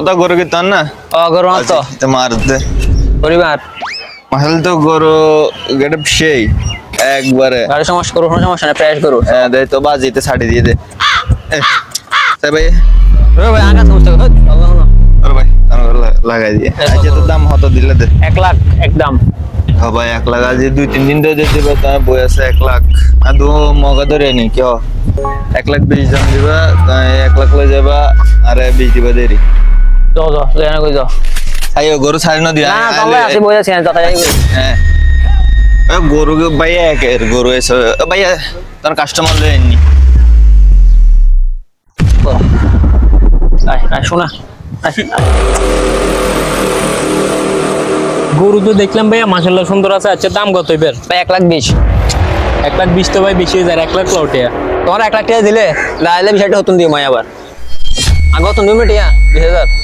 তো গরু কি তোর না গরু না তো তো মার দে পরিবার মাহল তো গরু গেট সেই একবারে গাড়ি সমস্যা করো কোনো সমস্যা না প্রেস করো হ্যাঁ দে তো বাজিতে ছাড়ি দিয়ে দে তাই ভাই রে ভাই আগা সমস্যা করো আল্লাহ না আরে ভাই কারণ লাগাই দিয়ে আজকে তো দাম হতো দিলে দে 1 লাখ একদম হ্যাঁ ভাই 1 লাখ আজ 2-3 দিন ধরে দিবে তাই বই আছে 1 লাখ আর দু মগা ধরে নি কি 1 লাখ 20 দাম দিবা তাই 1 লাখ লয়ে যাবা আরে 20 দিবা দেরি যাও যাও জানা কই যাও আইও গরু ছাড়ি না দিয়া না না তাহলে আসি বই আছে কথা যাই হ্যাঁ গরু ভাই একের গরু এসে ভাই তোর কাস্টমার লয়ে নি আয় আয় শোনা গরু তো দেখলাম ভাইয়া মাশাআল্লাহ সুন্দর আছে। আচ্ছা দাম কত এবার? ভাই 1,20,000 1,20,000 তো ভাই বেশি হয়ে যায়, 1 লাখ লটে। তোমার 1 লাখ টাকা দিলে লাইলে বিষয়টা হতুন দিও মাই আবার আগে তো নিউ মিটিয়া 20,000